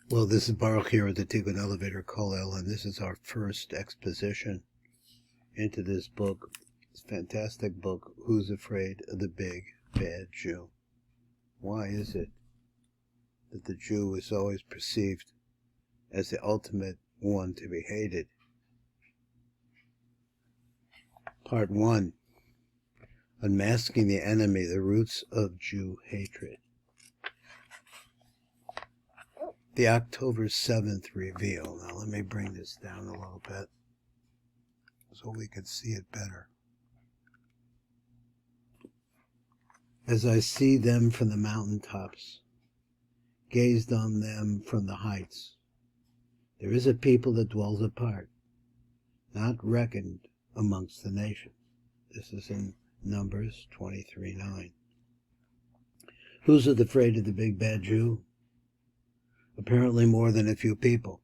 Well, this is Baruch here at the Tikkun Elevator Kollel, and this is our first exposition into this book. This fantastic book, Who's Afraid of the Big Bad Jew? Why is it that the Jew is always perceived as the ultimate one to be hated? Part 1. Unmasking the Enemy, the Roots of Jew Hatred. The October 7th reveal. Now let me bring this down a little bit so we can see it better. As I see them from the mountaintops, gazed on them from the heights, there is a people that dwells apart, not reckoned amongst the nations. This is in Numbers 23:9. Who's afraid of the big bad Jew? Apparently more than a few people.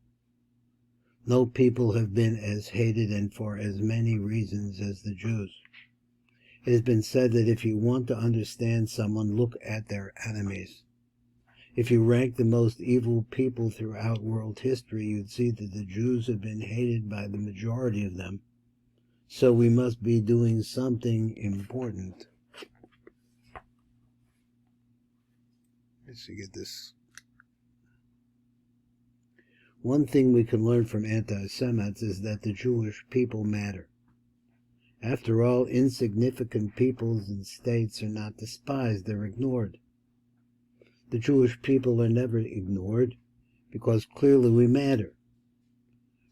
No people have been as hated and for as many reasons as the Jews. It has been said that if you want to understand someone, look at their enemies. If you rank the most evil people throughout world history, you'd see that the Jews have been hated by the majority of them. So we must be doing something important. Let's get this. One thing we can learn from anti-Semites is that the Jewish people matter. After all, insignificant peoples and states are not despised, they're ignored. The Jewish people are never ignored because clearly we matter.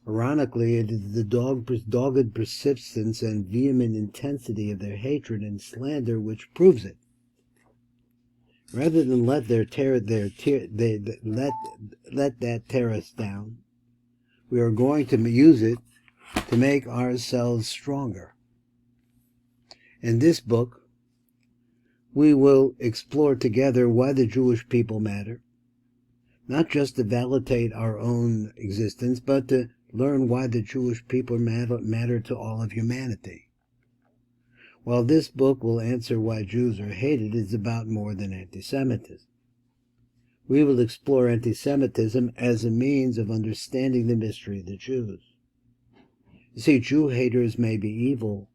Ironically, it is the dogged persistence and vehement intensity of their hatred and slander which proves it. Rather than let that tear us down, we are going to use it to make ourselves stronger. In this book, we will explore together why the Jewish people matter, not just to validate our own existence, but to learn why the Jewish people matter to all of humanity. While this book will answer why Jews are hated, it's about more than anti-Semitism. We will explore anti-Semitism as a means of understanding the mystery of the Jews. You see, Jew haters may be evil,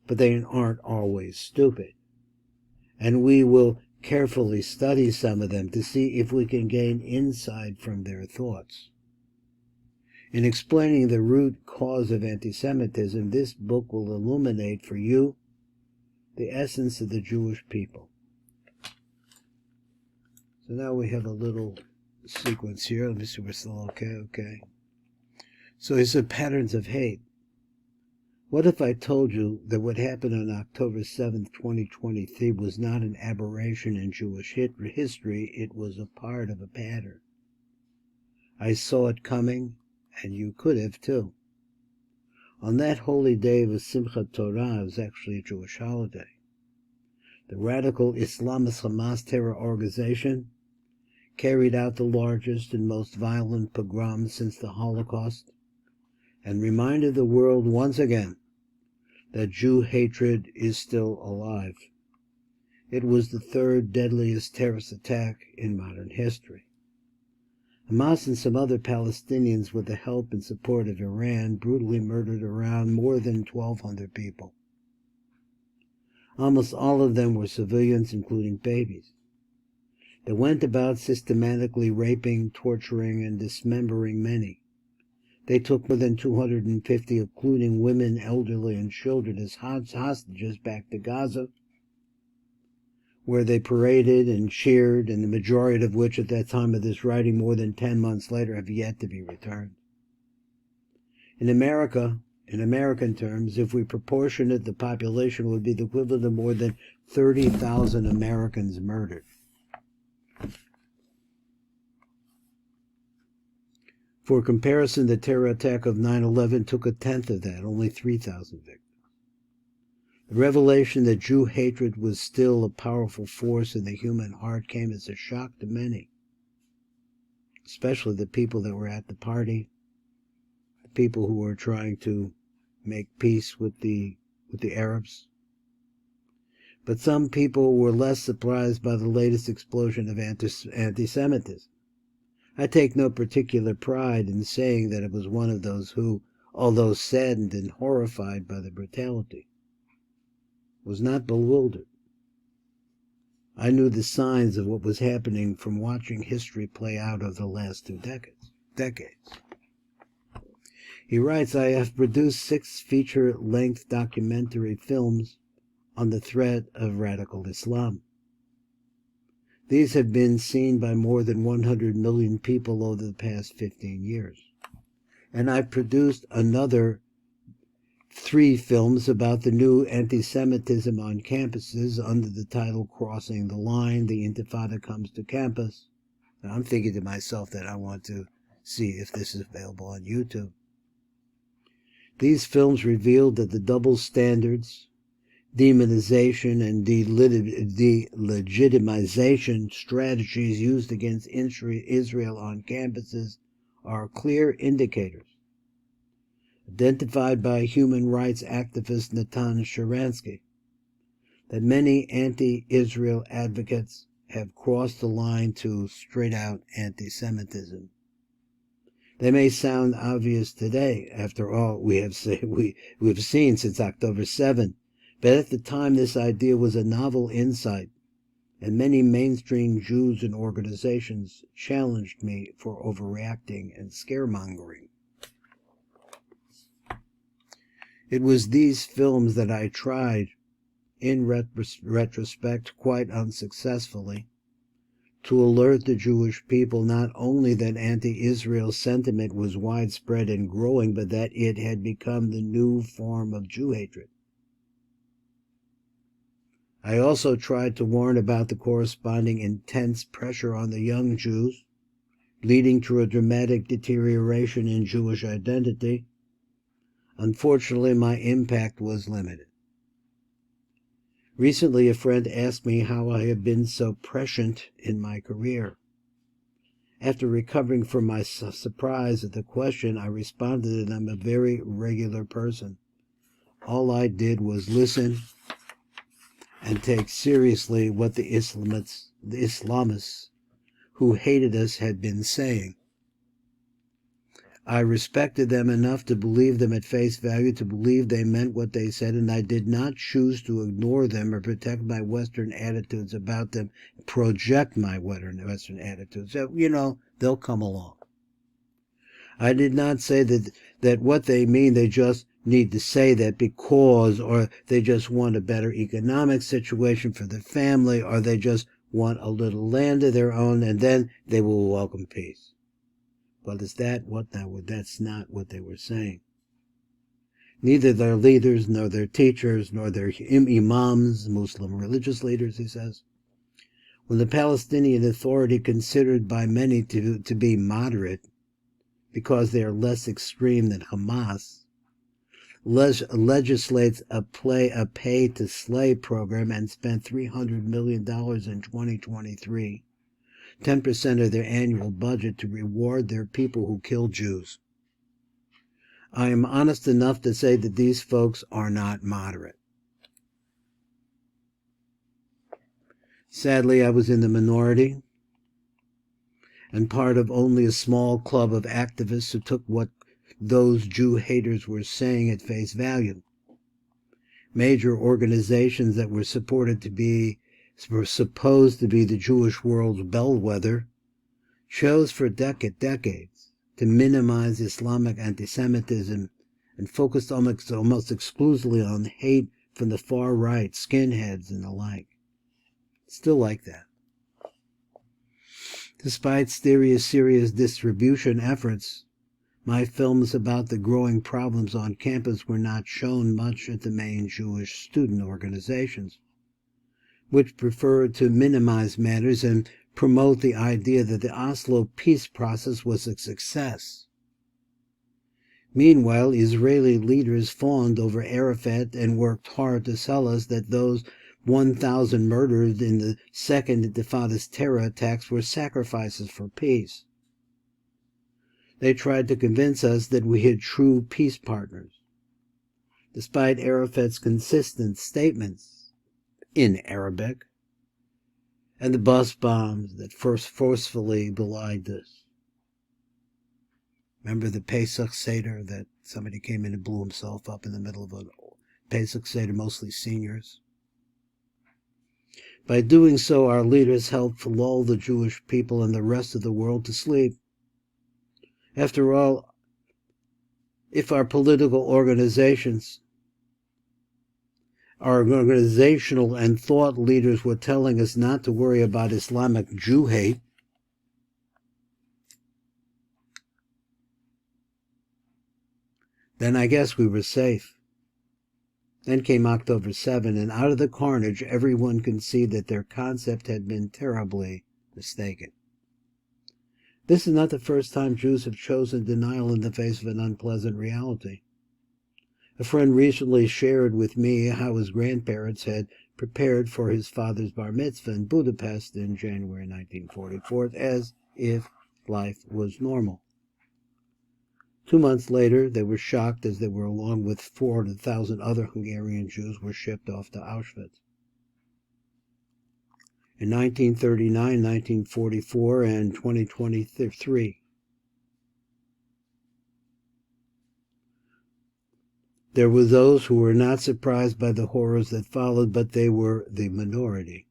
but they aren't always stupid. And we will carefully study some of them to see if we can gain insight from their thoughts. In explaining the root cause of anti-Semitism, this book will illuminate for you the essence of the Jewish people. So now we have a little sequence here. Let me see if we're still okay. So he said patterns of hate. What if I told you that what happened on October 7th, 2023 was not an aberration in Jewish history, it was a part of a pattern. I saw it coming, and you could have too. On that holy day of Simchat Torah, it was actually a Jewish holiday. The radical Islamist Hamas terror organization carried out the largest and most violent pogrom since the Holocaust and reminded the world once again that Jew hatred is still alive. It was the third deadliest terrorist attack in modern history. Hamas and some other Palestinians, with the help and support of Iran, brutally murdered around more than 1,200 people. Almost all of them were civilians, including babies. They went about systematically raping, torturing, and dismembering many. They took more than 250, including women, elderly, and children, as hostages back to Gaza, where they paraded and cheered, and the majority of which at that time of this writing, more than 10 months later, have yet to be returned. In America, in American terms, if we proportion it, the population would be the equivalent of more than 30,000 Americans murdered. For comparison, the terror attack of 9/11 took a tenth of that, only 3,000 victims. The revelation that Jew hatred was still a powerful force in the human heart came as a shock to many, especially the people that were at the party, the people who were trying to make peace with the Arabs. But some people were less surprised by the latest explosion of anti-Semitism. I take no particular pride in saying that it was one of those who, although saddened and horrified by the brutality, was not bewildered. I knew the signs of what was happening from watching history play out over the last 2 decades. He writes, I have produced 6 feature-length documentary films on the threat of radical Islam. These have been seen by more than 100 million people over the past 15 years. And I've produced another 3 films about the new anti-Semitism on campuses under the title Crossing the Line, The Intifada Comes to Campus. Now, I'm thinking to myself that I want to see if this is available on YouTube. These films revealed that the double standards, demonization, and delegitimization strategies used against Israel on campuses are clear indicators, identified by human rights activist Natan Sharansky, that many anti-Israel advocates have crossed the line to straight-out anti-Semitism. They may sound obvious today, after all we've seen since October 7, but at the time this idea was a novel insight, and many mainstream Jews and organizations challenged me for overreacting and scaremongering. It was these films that I tried, in retrospect quite unsuccessfully, to alert the Jewish people not only that anti-Israel sentiment was widespread and growing, but that it had become the new form of Jew hatred. I also tried to warn about the corresponding intense pressure on the young Jews, leading to a dramatic deterioration in Jewish identity. Unfortunately, my impact was limited. Recently, a friend asked me how I have been so prescient in my career. After recovering from my surprise at the question, I responded that I'm a very regular person. All I did was listen and take seriously what the Islamists who hated us had been saying. I respected them enough to believe them at face value, to believe they meant what they said, and I did not choose to ignore them or protect my Western attitudes about them, project my Western attitudes. So, they'll come along. I did not say that what they mean, they just need to say that because, or they just want a better economic situation for their family, or they just want a little land of their own, and then they will welcome peace. But is that what that would? That's not what they were saying. Neither their leaders, nor their teachers, nor their imams, Muslim religious leaders, he says. When the Palestinian Authority, considered by many to be moderate, because they are less extreme than Hamas, legislates a pay-to-slay program and spent $300 million in 2023, 10% of their annual budget, to reward their people who kill Jews. I am honest enough to say that these folks are not moderate. Sadly, I was in the minority and part of only a small club of activists who took what those Jew haters were saying at face value. Major organizations that were supposed to be the Jewish world's bellwether chose for decades to minimize Islamic anti-Semitism and focused almost exclusively on hate from the far right, skinheads and the like. Still like that. Despite serious distribution efforts, my films about the growing problems on campus were not shown much at the main Jewish student organizations, which preferred to minimize matters and promote the idea that the Oslo peace process was a success. Meanwhile, Israeli leaders fawned over Arafat and worked hard to sell us that those 1,000 murdered in the second Intifada's terror attacks were sacrifices for peace. They tried to convince us that we had true peace partners, despite Arafat's consistent statements in Arabic and the bus bombs that first forcefully belied this. Remember the Pesach Seder that somebody came in and blew himself up in the middle of a Pesach Seder, mostly seniors? By doing so, our leaders helped lull the Jewish people and the rest of the world to sleep. After all, if our political organizations, our organizational and thought leaders were telling us not to worry about Islamic Jew hate, then I guess we were safe. Then came October 7, and out of the carnage, everyone could see that their concept had been terribly mistaken. This is not the first time Jews have chosen denial in the face of an unpleasant reality. A friend recently shared with me how his grandparents had prepared for his father's bar mitzvah in Budapest in January 1944, as if life was normal. 2 months later, they were shocked as they were, along with 400,000 other Hungarian Jews, were shipped off to Auschwitz. In 1939, 1944, and 2023, there were those who were not surprised by the horrors that followed, but they were the minority.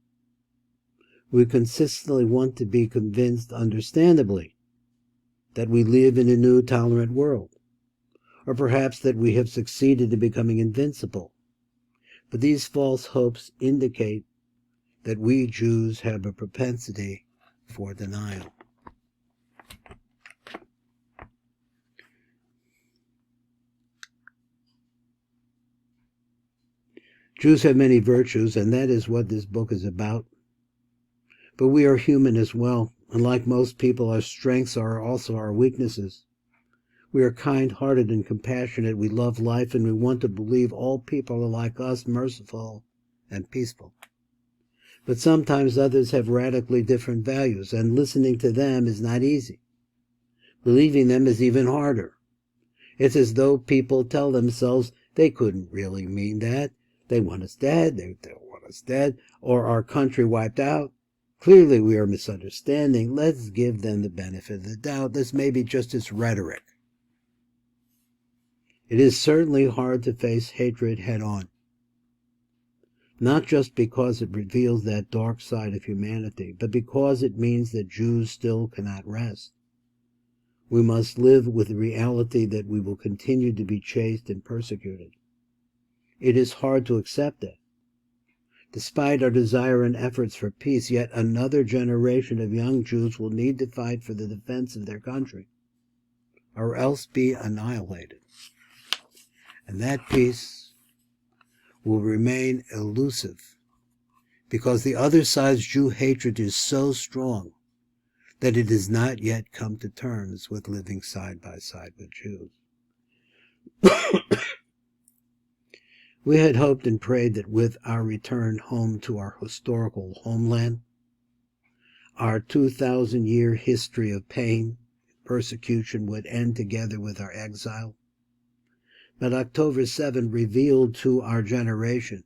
We consistently want to be convinced, understandably, that we live in a new tolerant world, or perhaps that we have succeeded in becoming invincible. But these false hopes indicate that we Jews have a propensity for denial. Jews have many virtues, and that is what this book is about. But we are human as well, and like most people, our strengths are also our weaknesses. We are kind-hearted and compassionate, we love life, and we want to believe all people are like us, merciful and peaceful. But sometimes others have radically different values, and listening to them is not easy. Believing them is even harder. It's as though people tell themselves they couldn't really mean that. They want us dead, they want us dead, or our country wiped out. Clearly we are misunderstanding. Let's give them the benefit of the doubt. This may be just its rhetoric. It is certainly hard to face hatred head-on. Not just because it reveals that dark side of humanity, but because it means that Jews still cannot rest. We must live with the reality that we will continue to be chased and persecuted. It is hard to accept that. Despite our desire and efforts for peace, yet another generation of young Jews will need to fight for the defense of their country, or else be annihilated. And that peace will remain elusive, because the other side's Jew hatred is so strong that it has not yet come to terms with living side by side with Jews. We had hoped and prayed that with our return home to our historical homeland, our 2,000-year history of pain, persecution would end together with our exile. But October 7 revealed to our generation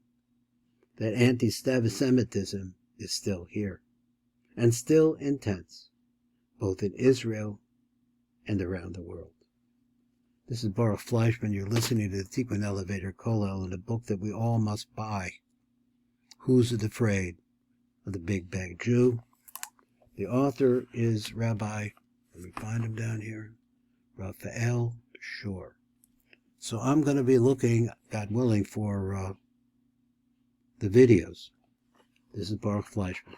that anti-Semitism is still here, and still intense, both in Israel and around the world. This is Baruch Fleischman. You're listening to the Tikkun Elevator Kollel, in a book that we all must buy. Who's Afraid of the Big Bad Jew? The author is Rabbi, let me find him down here, Raphael. Sure. So I'm going to be looking, God willing, for the videos. This is Baruch Fleischman.